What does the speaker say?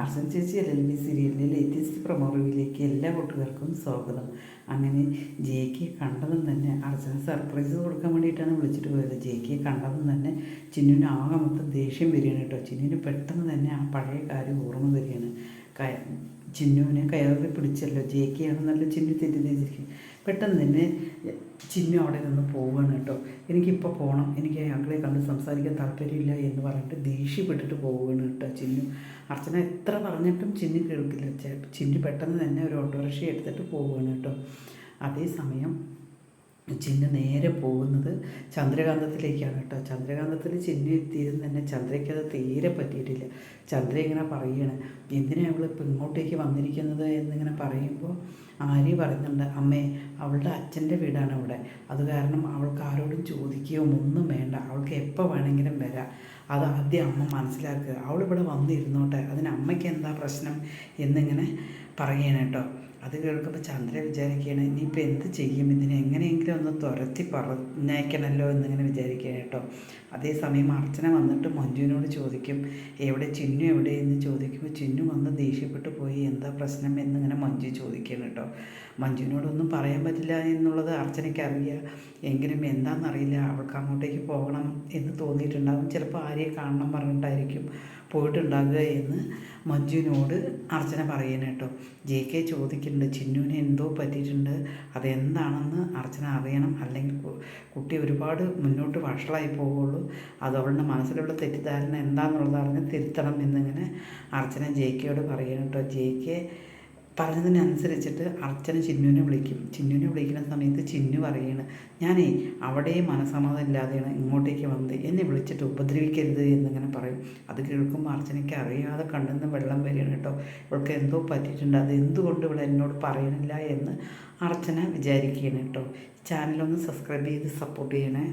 അർച്ചന ചേച്ചി LLB സീരിയലിലെ latest promo റിവ്യൂയിലേക്ക് എല്ലാ കൂട്ടുകാർക്കും സ്വാഗതം. അങ്ങനെ ജെയ്ക്ക് കണ്ടതും തന്നെ അർച്ചന സർപ്രൈസ് കൊടുക്കാൻ വേണ്ടിയിട്ടാണ് വിളിച്ചിട്ട് പോയത്. ജെയ്ക്ക് കണ്ടതും തന്നെ ചിന്നുവിന് ആകെ മൊത്തം ദേഷ്യം വരികയാണ് കേട്ടോ. ചിന്നുവിന് പെട്ടെന്ന് തന്നെ ആ പഴയ കാര്യം ഓർമ്മ വരികയാണ്. ചിന്നുവിനെ കയറി പിടിച്ചല്ലോ, ജെയ്ക്കാണെന്നല്ല ചിന്നു തെറ്റിദ്ധരിച്ചിരിക്കും. പെട്ടെന്ന് തന്നെ ചിന്നു അവിടെ നിന്ന് പോവുകയാണ് കേട്ടോ. എനിക്കിപ്പോൾ പോകണം, എനിക്ക് അയാളെ കണ്ട് സംസാരിക്കാൻ താല്പര്യമില്ല എന്ന് പറഞ്ഞിട്ട് ദേഷ്യപ്പെട്ടിട്ട് പോവുകയാണ് കേട്ടോ ചിന്നു. അർച്ചന എത്ര പറഞ്ഞിട്ടും ചിന്നു കേൾക്കില്ല. ചിന്നു പെട്ടെന്ന് തന്നെ ഒരു ഓട്ടോറിക്ഷ എടുത്തിട്ട് പോവുകയാണ് കേട്ടോ. അതേസമയം ചിന്നു നേരെ പോകുന്നത് ചന്ദ്രകാന്തത്തിലേക്കാണ് കേട്ടോ. ചന്ദ്രകാന്തത്തിൽ ചിന്നു എത്തിയതും തന്നെ ചന്ദ്രയ്ക്കത് തീരെ പറ്റിയിട്ടില്ല. ചന്ദ്ര ഇങ്ങനെ പറയുകയാണ്, എന്തിനാണ് അവളിപ്പോൾ ഇങ്ങോട്ടേക്ക് വന്നിരിക്കുന്നത് എന്നിങ്ങനെ പറയുമ്പോൾ ആര്യ പറയുന്നുണ്ട്, അമ്മേ അവളുടെ അച്ഛൻ്റെ വീടാണ് ഇവിടെ, അത് കാരണം അവൾക്ക് ആരോടും ചോദിക്കുകയോ ഒന്നും വേണ്ട, അവൾക്ക് എപ്പോൾ വേണമെങ്കിലും വരാം, അത് ആദ്യം അമ്മ മനസ്സിലാക്കുക, അവളിവിടെ വന്നിരുന്നോട്ടെ, അതിന് അമ്മയ്ക്ക് എന്താ പ്രശ്നം എന്നിങ്ങനെ പറയുകയാണ് കേട്ടോ. അത് കേൾക്കുമ്പോൾ ചന്ദ്ര വിചാരിക്കുകയാണ്, ഇനിയിപ്പോൾ എന്ത് ചെയ്യും, ഇതിനെ എങ്ങനെയെങ്കിലും ഒന്ന് തുരത്തി പറഞ്ഞയക്കണമല്ലോ എന്നിങ്ങനെ വിചാരിക്കുകയാണ് കേട്ടോ. അതേസമയം അർച്ചന വന്നിട്ട് മഞ്ജുവിനോട് ചോദിക്കും, എവിടെ ചിന്നു എവിടെ എന്ന് ചോദിക്കുമ്പോൾ ചിന്നു വന്ന് ദേഷ്യപ്പെട്ട് പോയി, എന്താ പ്രശ്നം എന്നിങ്ങനെ മഞ്ജു ചോദിക്കുകയാണ് കേട്ടോ. മഞ്ജുവിനോടൊന്നും പറയാൻ പറ്റില്ല എന്നുള്ളത് അർച്ചനയ്ക്ക് അറിയാം, എങ്കിലും എന്താണെന്നറിയില്ല, അവൾക്ക് അങ്ങോട്ടേക്ക് പോകണം എന്ന് തോന്നിയിട്ടുണ്ടാകും. ചിലപ്പോൾ ആരെയെ കാണണം പറഞ്ഞിട്ടായിരിക്കും പോയിട്ടുണ്ടാകുക എന്ന് മഞ്ജുവിനോട് അർച്ചന പറയുന്നത് കേട്ടോ. JK ചോദിക്കുന്നുണ്ട്, ചിന്നുവിന് എന്തോ പറ്റിയിട്ടുണ്ട്, അതെന്താണെന്ന് അർച്ചന അറിയണം, അല്ലെങ്കിൽ കുട്ടി ഒരുപാട് മുന്നോട്ട് വഷളായി പോവുള്ളൂ, അത് അവളുടെ മനസ്സിലുള്ള തെറ്റിദ്ധാരണ എന്താണെന്നുള്ളത് അറിഞ്ഞ് തിരുത്തണം എന്നിങ്ങനെ അർച്ചന JKയോട് പറയണം കേട്ടോ. JK പറഞ്ഞതിനനുസരിച്ചിട്ട് അർച്ചന ചിന്നുവിനെ വിളിക്കും. ചിന്നുവിനെ വിളിക്കുന്ന സമയത്ത് ചിന്നു പറയുകയാണ്, ഞാനേ അവിടെ മനസ്സമ്മതം ഇല്ലാതെയാണ് ഇങ്ങോട്ടേക്ക് വന്നത്, എന്നെ വിളിച്ചിട്ട് ഉപദ്രവിക്കരുത് എന്നിങ്ങനെ പറയും. അത് കേൾക്കുമ്പോൾ അർച്ചനയ്ക്ക് അറിയാതെ കണ്ണിന്ന് വെള്ളം വരികയാണ് കേട്ടോ. ഇവൾക്ക് എന്തോ പറ്റിയിട്ടുണ്ട്, അത് എന്തുകൊണ്ട് ഇവിടെ എന്നോട് പറയണില്ല എന്ന് അർച്ചന വിചാരിക്കുകയാണ് കേട്ടോ. ചാനലൊന്ന് സബ്സ്ക്രൈബ് ചെയ്ത് സപ്പോർട്ട് ചെയ്യണേ.